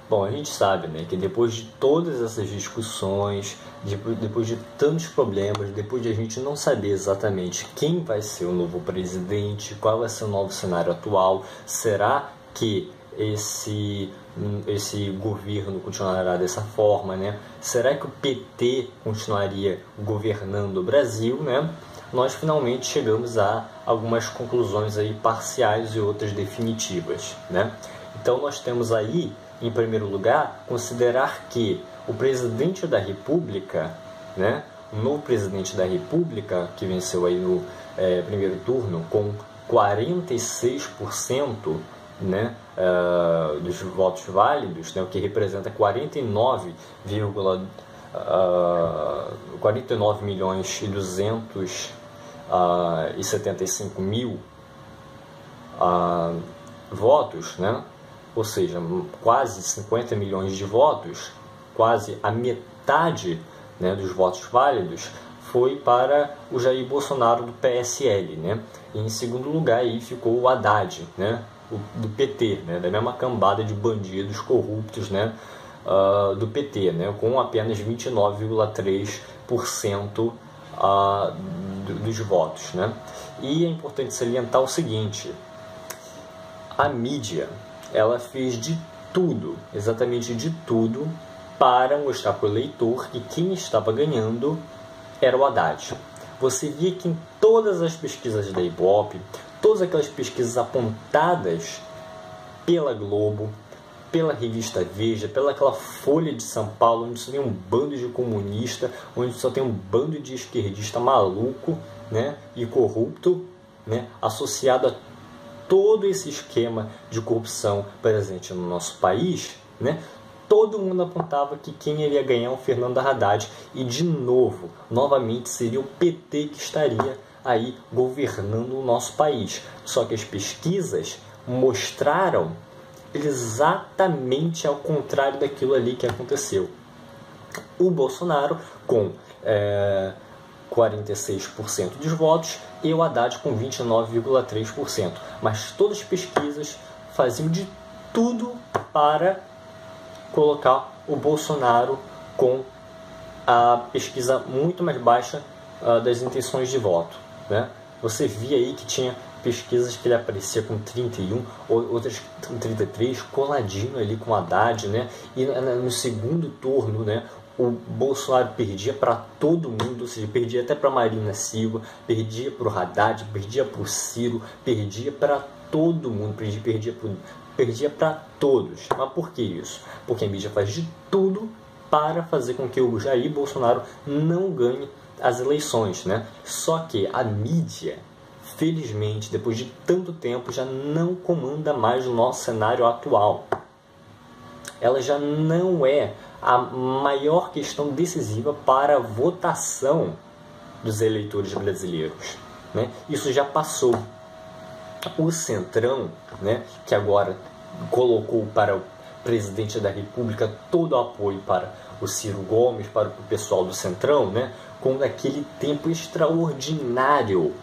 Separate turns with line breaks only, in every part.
Bom, a gente sabe, né, que depois de todas essas discussões, depois de tantos problemas, depois de a gente não saber exatamente quem vai ser o novo presidente, qual vai ser o novo cenário atual, será que esse governo continuará dessa forma, né? Será que o PT continuaria governando o Brasil, né? Nós finalmente chegamos a algumas conclusões aí parciais e outras definitivas, né? Então nós temos aí, em primeiro lugar, considerar que o presidente da República, né, o novo presidente da República, que venceu aí no primeiro turno com 46%, né, dos votos válidos, né, o que representa 49 milhões e 275 mil votos, né? Ou seja, quase 50 milhões de votos, quase a metade, né, dos votos válidos, foi para o Jair Bolsonaro do PSL, né? E em segundo lugar aí ficou o Haddad, né, do PT, né, da mesma cambada de bandidos corruptos, né, do PT, né, com apenas 29,3% dos votos, né? E é importante salientar o seguinte: a mídia, ela fez de tudo, exatamente de tudo, para mostrar para o eleitor que quem estava ganhando era o Haddad. Você via que em todas as pesquisas da Ibope, todas aquelas pesquisas apontadas pela Globo, pela revista Veja, pela aquela Folha de São Paulo, onde só tem um bando de comunista, onde só tem um bando de esquerdista maluco, né, e corrupto, né, associado a todo esse esquema de corrupção presente no nosso país, né, todo mundo apontava que quem iria ganhar é o Fernando Haddad. E de novo, novamente, seria o PT que estaria aí governando o nosso país. Só que as pesquisas mostraram exatamente ao contrário daquilo ali que aconteceu. O Bolsonaro com 46% dos votos e o Haddad com 29,3%. Mas todas as pesquisas faziam de tudo para colocar o Bolsonaro com a pesquisa muito mais baixa das intenções de voto, né? Você via aí que tinha pesquisas que ele aparecia com 31, outras com 33, coladinho ali com o Haddad, né? E no segundo turno, né, o Bolsonaro perdia para todo mundo, ou seja, perdia até para Marina Silva, perdia para o Haddad, perdia para o Ciro, perdia para todo mundo, perdia para todos. Mas por que isso? Porque a mídia faz de tudo para fazer com que o Jair Bolsonaro não ganhe as eleições, né? Só que a mídia, felizmente, depois de tanto tempo, já não comanda mais o nosso cenário atual. Ela já não é a maior questão decisiva para a votação dos eleitores brasileiros, né? Isso já passou. O Centrão, né, que agora colocou para o presidente da República todo o apoio para o Ciro Gomes, para o pessoal do Centrão, né, com aquele tempo extraordinário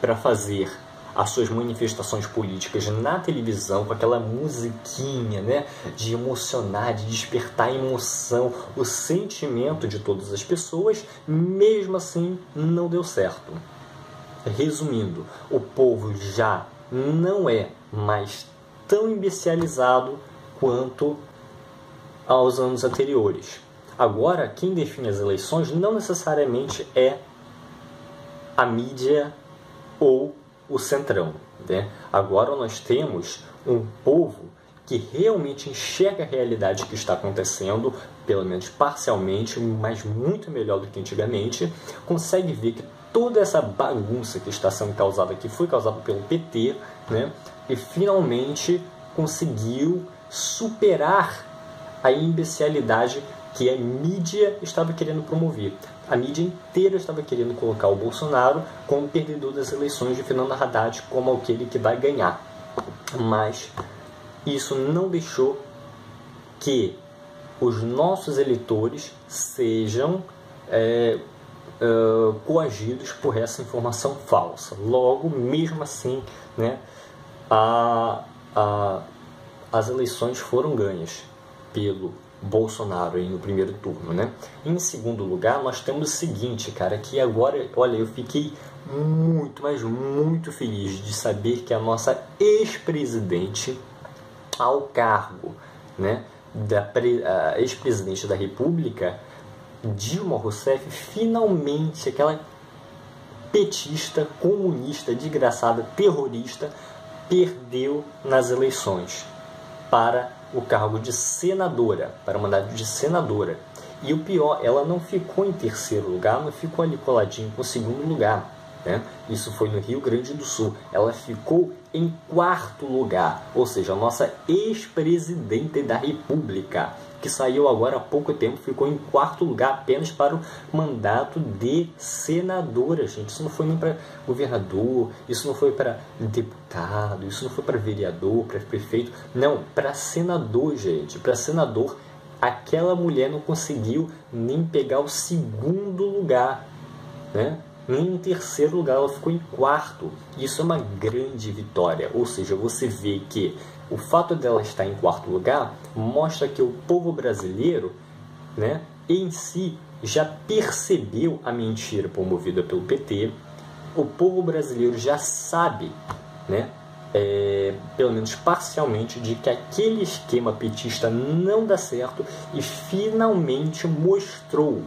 para fazer as suas manifestações políticas na televisão, com aquela musiquinha, né, de emocionar, de despertar a emoção, o sentimento de todas as pessoas, mesmo assim não deu certo. Resumindo, o povo já não é mais tão imbecilizado quanto aos anos anteriores. Agora, quem define as eleições não necessariamente é a mídia ou o Centrão, né? Agora nós temos um povo que realmente enxerga a realidade que está acontecendo, pelo menos parcialmente, mas muito melhor do que antigamente, consegue ver que toda essa bagunça que está sendo causada aqui foi causada pelo PT, né? E finalmente conseguiu superar a imbecilidade que a mídia estava querendo promover. A mídia inteira estava querendo colocar o Bolsonaro como perdedor das eleições de Fernando Haddad, como aquele que vai ganhar. Mas isso não deixou que os nossos eleitores sejam coagidos por essa informação falsa. Logo, mesmo assim, né, as eleições foram ganhas. pelo Bolsonaro aí no primeiro turno, né? Em segundo lugar, nós temos o seguinte, cara, que agora, olha, eu fiquei muito, mas muito feliz de saber que a nossa ex-presidente ao cargo, né, a ex-presidente da República, Dilma Rousseff, finalmente, aquela petista, comunista, desgraçada, terrorista, perdeu nas eleições para o cargo de senadora, para o mandato de senadora. E o pior, ela não ficou em terceiro lugar, não ficou ali coladinho com o segundo lugar, né? Isso foi no Rio Grande do Sul. Ela ficou em quarto lugar, ou seja, a nossa ex-presidente da República, que saiu agora há pouco tempo, ficou em quarto lugar apenas para o mandato de senadora, gente. Isso não foi nem para governador, isso não foi para deputado, isso não foi para vereador, para prefeito, não, para senador, gente. Para senador, aquela mulher não conseguiu nem pegar o segundo lugar, né? Nem em terceiro lugar, ela ficou em quarto. Isso é uma grande vitória. Ou seja, você vê que o fato dela estar em quarto lugar mostra que o povo brasileiro, né, em si já percebeu a mentira promovida pelo PT. O povo brasileiro já sabe, né, pelo menos parcialmente, de que aquele esquema petista não dá certo e finalmente mostrou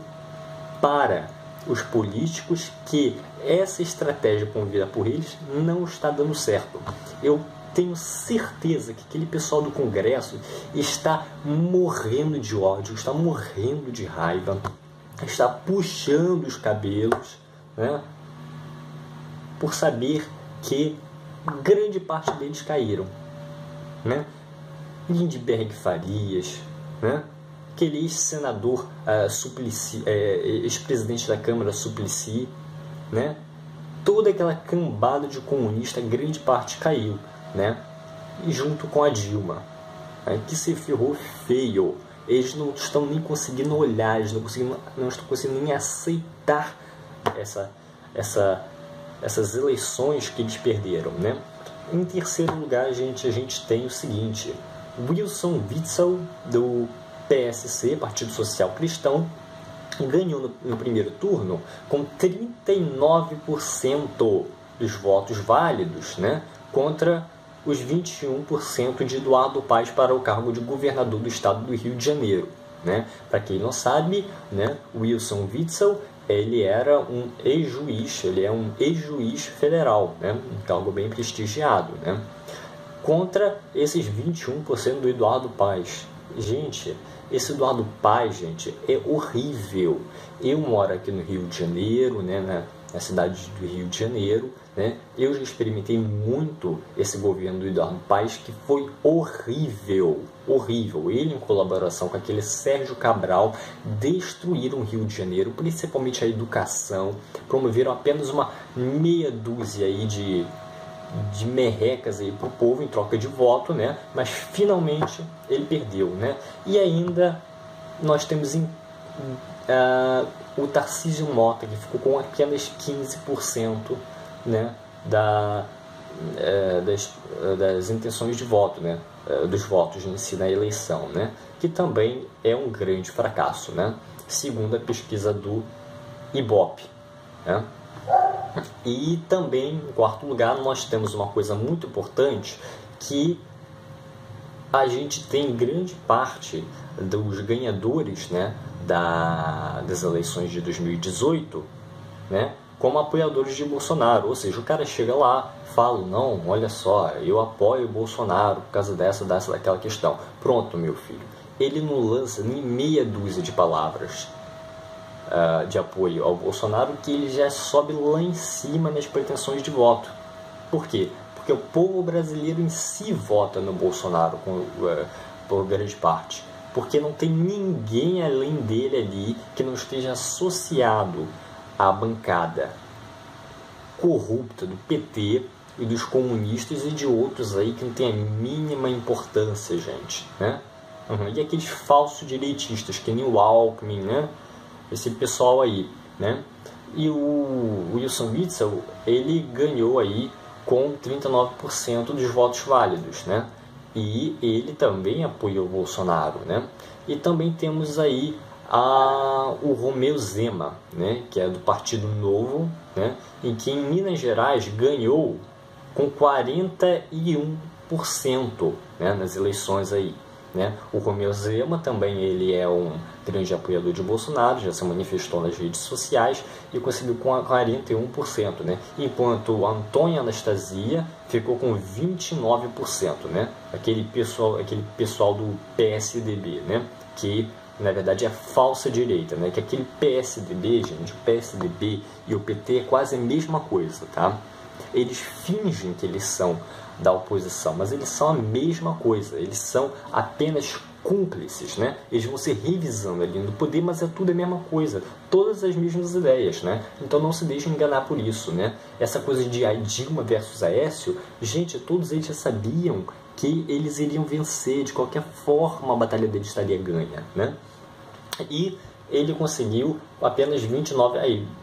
para os políticos que essa estratégia promovida por eles não está dando certo. Eu tenho certeza que aquele pessoal do Congresso está morrendo de ódio, está morrendo de raiva, está puxando os cabelos, né, por saber que grande parte deles caíram, né? Lindbergh Farias, né? Aquele ex-senador Suplicy, ex-presidente da Câmara Suplicy, né? Toda aquela cambada de comunista, grande parte caiu, né? E junto com a Dilma, né? Que se ferrou feio. Eles não estão nem conseguindo olhar, eles não estão conseguindo nem aceitar essas eleições que eles perderam, né? Em terceiro lugar, a gente tem o seguinte: Wilson Witzel, do PSC, Partido Social Cristão, ganhou no primeiro turno com 39% dos votos válidos, né, contra os 21% de Eduardo Paes para o cargo de governador do estado do Rio de Janeiro, né? Para quem não sabe, né, Wilson Witzel, ele era um ex-juiz, ele é um ex-juiz federal, né, um cargo bem prestigiado, né, contra esses 21% do Eduardo Paes. Gente, esse Eduardo Paes, gente, é horrível. Eu moro aqui no Rio de Janeiro, né, na cidade do Rio de Janeiro, né? Eu já experimentei muito esse governo do Eduardo Paes, que foi horrível, horrível. Ele, em colaboração com aquele Sérgio Cabral, destruíram o Rio de Janeiro, principalmente a educação, promoveram apenas uma meia dúzia aí de merrecas aí para o povo em troca de voto, né? Mas finalmente ele perdeu, né? E ainda nós temos o Tarcísio Mota, que ficou com apenas 15%, né, das intenções de voto, né, dos votos em si na eleição, né, que também é um grande fracasso, né, segundo a pesquisa do Ibope, né. E também, em quarto lugar, nós temos uma coisa muito importante, que a gente tem grande parte dos ganhadores, né, das eleições de 2018, né, como apoiadores de Bolsonaro. Ou seja, o cara chega lá, fala: não, olha só, eu apoio o Bolsonaro por causa daquela questão. Pronto, meu filho. Ele não lança nem meia dúzia de palavras de apoio ao Bolsonaro, que ele já sobe lá em cima nas pretensões de voto. Por quê? Porque o povo brasileiro em si vota no Bolsonaro por grande parte. Porque não tem ninguém além dele ali que não esteja associado à bancada corrupta do PT e dos comunistas e de outros aí que não tem a mínima importância, gente, né? E aqueles falsos direitistas, que nem o Alckmin, né? Esse pessoal aí, né? E o Wilson Witzel, ele ganhou aí com 39% dos votos válidos, né? E ele também apoia o Bolsonaro, né? E também temos aí o Romeu Zema, né? Que é do Partido Novo, né? E que em Minas Gerais ganhou com 41%, né? Nas eleições aí. Né? O Romeu Zema também ele é um grande apoiador de Bolsonaro, já se manifestou nas redes sociais e conseguiu com 41%, né? Enquanto a Antônia Anastasia ficou com 29%, né? Aquele pessoal do PSDB, né? Que na verdade é falsa direita, né? Que aquele PSDB, gente, o PSDB e o PT é quase a mesma coisa, tá? Eles fingem que eles são da oposição, mas eles são a mesma coisa, eles são apenas cúmplices, né? Eles vão se revisando ali no poder, mas é tudo a mesma coisa, todas as mesmas ideias, né? Então não se deixem enganar por isso, né? Essa coisa de Dilma versus Aécio, gente, todos eles já sabiam que eles iriam vencer, de qualquer forma a batalha deles estaria ganha, né? E ele conseguiu apenas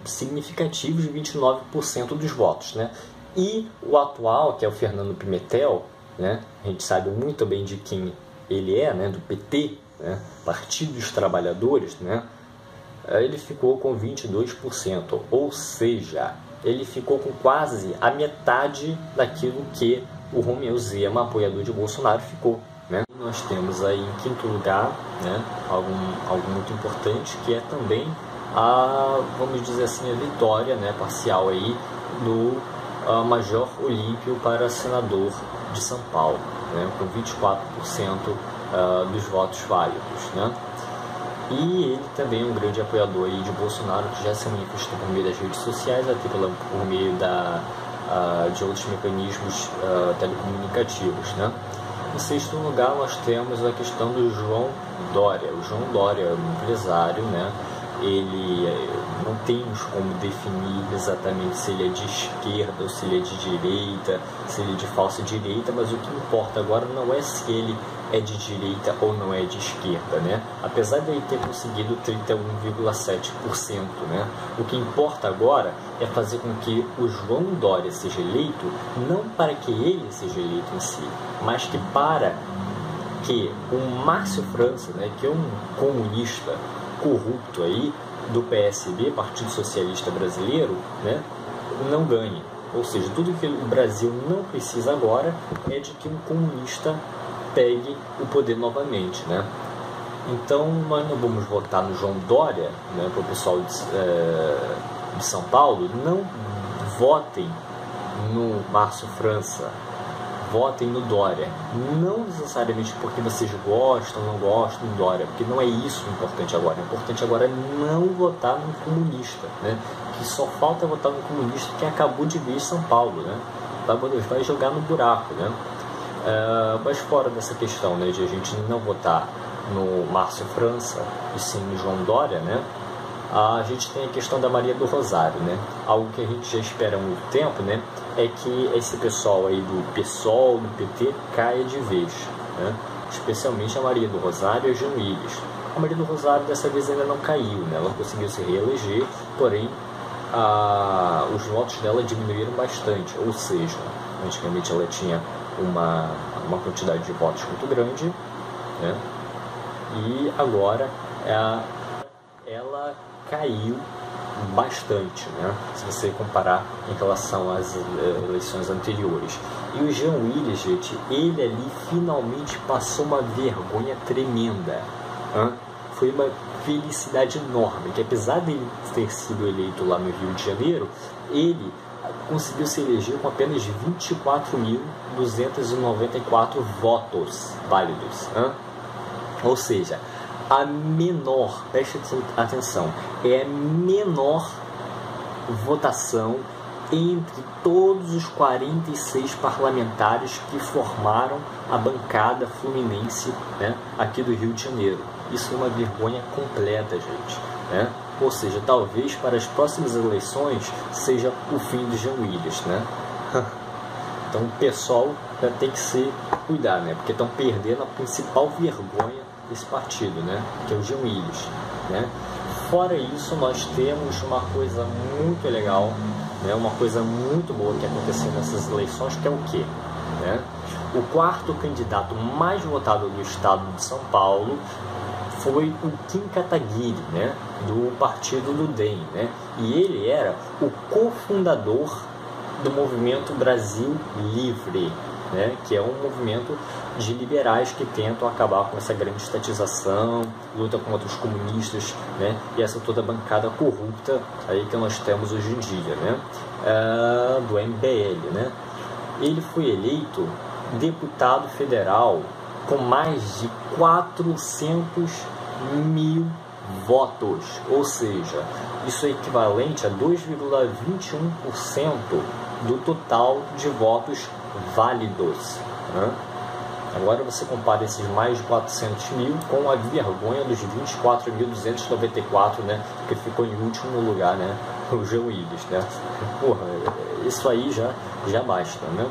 significativos 29% dos votos, né? E o atual, que é o Fernando Pimentel, né? A gente sabe muito bem de quem ele é, né? Do PT, né? Partido dos Trabalhadores, né? Ele ficou com 22%, ou seja, ele ficou com quase a metade daquilo que o Romeu Zema, apoiador de Bolsonaro, ficou, né? Nós temos aí em quinto lugar, né? algo muito importante, que é também vamos dizer assim, a vitória, né? Parcial aí do Major Olímpio para senador de São Paulo, né? Com 24% dos votos válidos, né? E ele também é um grande apoiador aí de Bolsonaro, que já se manifestou por meio das redes sociais, até por meio de outros mecanismos telecomunicativos, né? Em sexto lugar, nós temos a questão do João Dória. O João Dória é um empresário, né? Ele não temos como definir exatamente se ele é de esquerda ou se ele é de direita, se ele é de falsa direita, mas o que importa agora não é se ele é de direita ou não é de esquerda, né? Apesar de ele ter conseguido 31,7%, né? O que importa agora é fazer com que o João Dória seja eleito, não para que ele seja eleito em si, mas que para que o Márcio França, né, que é um comunista corrupto aí do PSB, Partido Socialista Brasileiro, né, não ganhe. Ou seja, tudo que o Brasil não precisa agora é de que um comunista pegue o poder novamente, né? Então nós não vamos votar no João Dória, né, para o pessoal de São Paulo. Não votem no Márcio França, votem no Dória, não necessariamente porque vocês gostam ou não gostam do Dória, porque não é isso o importante agora. O importante agora é não votar no comunista, né? Que só falta votar no comunista que acabou de vir em São Paulo, né? Vai jogar no buraco, né? Mas fora dessa questão, né, de a gente não votar no Márcio França e sim no João Dória, né? A gente tem a questão da Maria do Rosário, né? Algo que a gente já espera há muito tempo, né? É que esse pessoal aí do PSOL, do PT, caia de vez, né? Especialmente a Maria do Rosário e a Jean Willis. A Maria do Rosário dessa vez ainda não caiu, né? Ela conseguiu se reeleger, porém os votos dela diminuíram bastante, ou seja, antigamente ela tinha uma quantidade de votos muito grande, né? E agora ela caiu bastante, né? Se você comparar em relação às eleições anteriores. E o Jean Willis, gente, ele ali finalmente passou uma vergonha tremenda, hein? Foi uma felicidade enorme, que apesar de ele ter sido eleito lá no Rio de Janeiro, ele conseguiu se eleger com apenas 24.294 votos válidos, hein? Ou seja, a menor, preste atenção, é a menor votação entre todos os 46 parlamentares que formaram a bancada fluminense, né, aqui do Rio de Janeiro. Isso é uma vergonha completa, gente, né? Ou seja, talvez para as próximas eleições seja o fim do Jean Willis, né? Então o pessoal tem que se cuidar, né? Porque estão perdendo a principal vergonha desse partido, né? Que é o Jean Willis, né? Fora isso, nós temos uma coisa muito legal, né? Uma coisa muito boa que aconteceu nessas eleições, que é o quê? né? O quarto candidato mais votado do estado de São Paulo foi o Kim Kataguiri, né? Do partido do DEM, né? E ele era o cofundador do movimento Brasil Livre, né? Que é um movimento de liberais que tentam acabar com essa grande estatização, luta contra os comunistas, né? E essa toda bancada corrupta aí que nós temos hoje em dia, né? Do MBL, né? Ele foi eleito deputado federal com mais de 400 mil votos, ou seja, isso é equivalente a 2,21% do total de votos válidos, né? Agora você compara esses mais de 400 mil com a vergonha dos 24.294, né, que ficou em último lugar, né, o Jean Willis, né? Porra, isso aí já basta, né?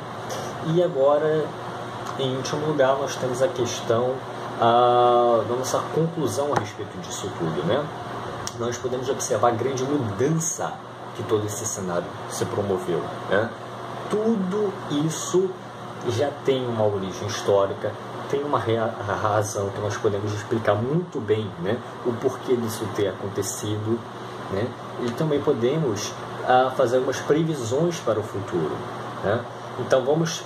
E agora, em último lugar, nós temos a questão da nossa conclusão a respeito disso tudo, né? Nós podemos observar a grande mudança que todo esse cenário se promoveu, né? Tudo isso já tem uma origem histórica, tem uma razão que nós podemos explicar muito bem, né, o porquê disso ter acontecido, né? E também podemos fazer algumas previsões para o futuro, né? Então vamos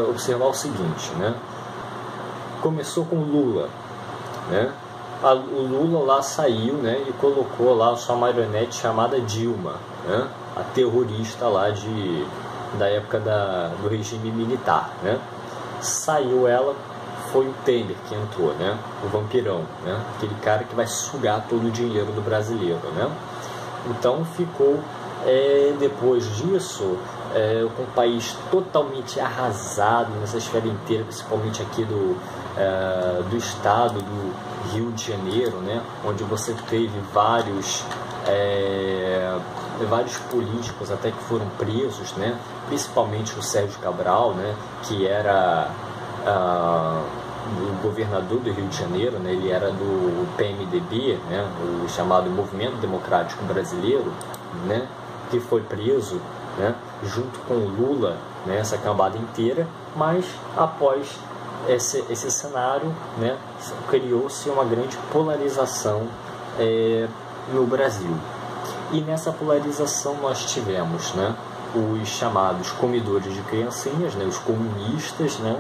observar o seguinte, né? Começou com Lula, né? O Lula lá saiu, né, e colocou lá a sua marionete chamada Dilma, né? A terrorista lá da época do regime militar, né? Saiu ela, foi o Temer que entrou, né? O vampirão, né? Aquele cara que vai sugar todo o dinheiro do brasileiro, né? Então ficou, depois disso, com o país totalmente arrasado nessa esfera inteira, principalmente aqui do estado do Rio de Janeiro, né? Onde você teve vários políticos até que foram presos, né? Principalmente o Sérgio Cabral, né? Que era o governador do Rio de Janeiro, né? Ele era do PMDB, né? O chamado Movimento Democrático Brasileiro, né? Que foi preso, né? Junto com o Lula, né? Essa cambada inteira, mas após esse cenário, né? Criou-se uma grande polarização no Brasil. E nessa polarização nós tivemos, né, os chamados comedores de criancinhas, né, os comunistas, né,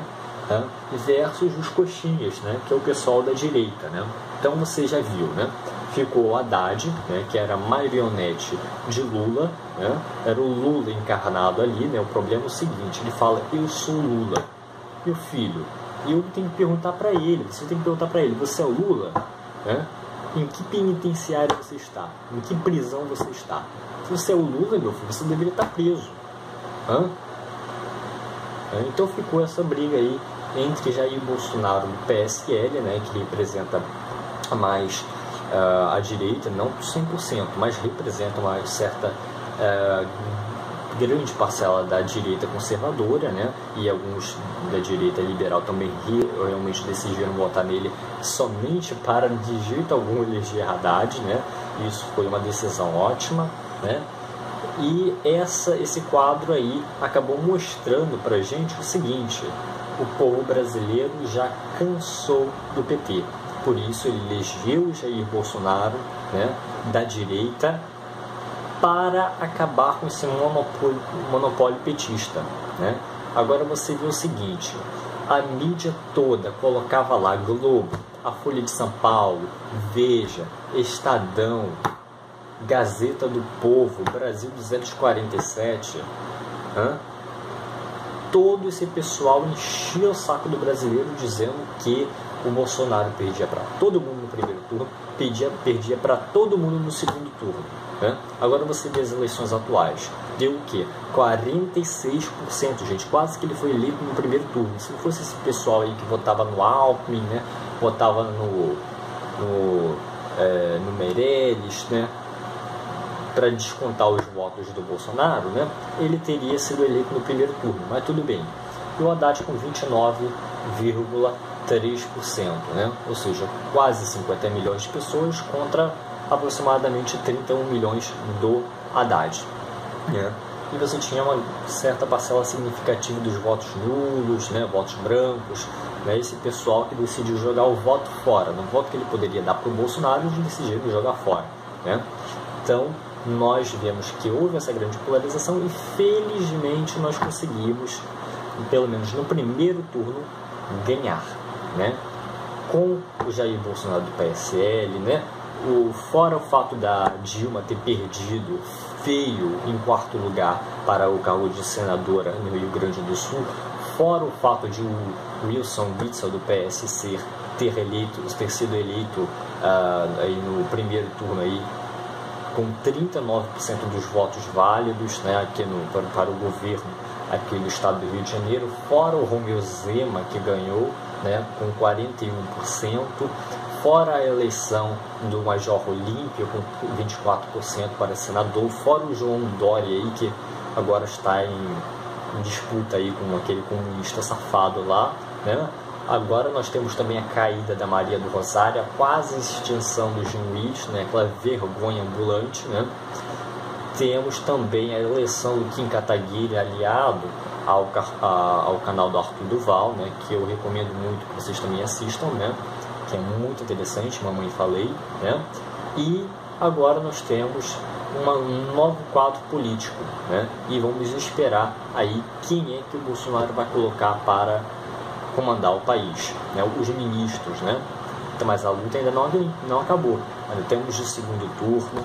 versus os coxinhas, né, que é o pessoal da direita, né. Então você já viu, né, ficou o Haddad, né, que era marionete de Lula, né, era o Lula encarnado ali, né. O problema é o seguinte, ele fala, eu sou Lula, meu filho, e eu tenho que perguntar para ele, você tem que perguntar para ele, você é o Lula, né? Em que penitenciário você está? Em que prisão você está? Se você é o Lula, meu filho, você deveria estar preso. Então ficou essa briga aí entre Jair Bolsonaro do PSL, né, que representa mais a direita, não 100%, mas representa uma certa grande parcela da direita conservadora, né, e alguns da direita liberal também realmente decidiram votar nele somente para de jeito algum eleger Haddad, né. Isso foi uma decisão ótima, né. E esse quadro aí acabou mostrando para a gente o seguinte: o povo brasileiro já cansou do PT, por isso ele elegeu Jair Bolsonaro, né, da direita, para acabar com esse monopólio petista, né? Agora você vê o seguinte: a mídia toda colocava lá Globo, a Folha de São Paulo, Veja, Estadão, Gazeta do Povo, Brasil 247, todo esse pessoal enchia o saco do brasileiro dizendo que o Bolsonaro perdia para todo mundo no primeiro turno, perdia para todo mundo no segundo turno, né? Agora você vê as eleições atuais, deu o quê? 46%, gente, quase que ele foi eleito no primeiro turno. Se não fosse esse pessoal aí que votava no Alckmin, né, votava no Meirelles, né, para descontar os votos do Bolsonaro, né, ele teria sido eleito no primeiro turno, mas tudo bem. E o Haddad com 29,3%, né, ou seja, quase 50 milhões de pessoas contra aproximadamente 31 milhões do Haddad, né. e você tinha uma certa parcela significativa dos votos nulos, né, votos brancos, né, esse pessoal que decidiu jogar o voto fora, no voto que ele poderia dar para o Bolsonaro, eles decidiram jogar fora, né? Então, nós vemos que houve essa grande polarização e felizmente nós conseguimos, pelo menos no primeiro turno, ganhar, né? Com o Jair Bolsonaro do PSL, né? Fora o fato da Dilma ter perdido feio em quarto lugar para o cargo de senadora no Rio Grande do Sul, fora o fato de o Wilson Witzel do PSC ter sido eleito aí no primeiro turno aí, com 39% dos votos válidos, né, aqui para o governo aqui do estado do Rio de Janeiro, fora o Romeu Zema, que ganhou, né, com 41%, fora a eleição do Major Olímpio, com 24% para senador, fora o João Dória, aí, que agora está em disputa aí com aquele comunista safado lá, né? Agora nós temos também a caída da Maria do Rosário, a quase extinção do Jean Luiz, né? Aquela vergonha ambulante, né? Temos também a eleição do Kim Kataguiri, aliado ao canal do Arthur Duval, né? Que eu recomendo muito que vocês também assistam, né? Que é muito interessante, Mamãe Falei, né? E agora nós temos um novo quadro político, né? E vamos esperar aí quem é que o Bolsonaro vai colocar para comandar o país, né? Os ministros, né? Então, mas a luta ainda não acabou. Ainda temos o segundo turno,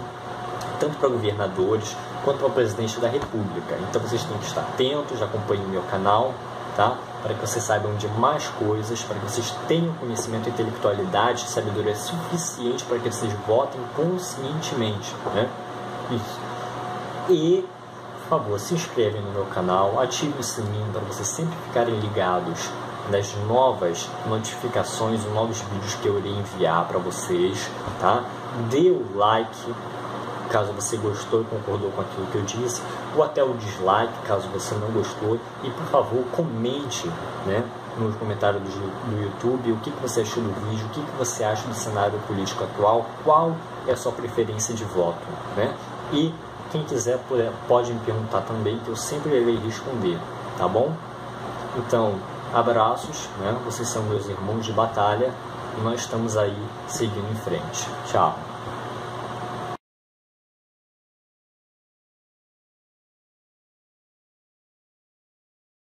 tanto para governadores quanto para o presidente da República. Então vocês têm que estar atentos, acompanhem o meu canal, tá? Para que vocês saibam de mais coisas, para que vocês tenham conhecimento, intelectualidade, sabedoria suficiente para que vocês votem conscientemente, né? Isso. E, por favor, se inscrevem no meu canal, ative o sininho para vocês sempre ficarem ligados nas novas notificações, os novos vídeos que eu irei enviar para vocês, tá? Dê o like caso você gostou e concordou com aquilo que eu disse, ou até o dislike caso você não gostou, e por favor comente, né, nos comentários do YouTube o que você achou do vídeo, o que você acha do cenário político atual, qual é a sua preferência de voto, né? E quem quiser pode me perguntar também, que eu sempre irei responder, tá bom? Então, abraços, né? Vocês são meus irmãos de batalha e nós estamos aí seguindo em frente. Tchau!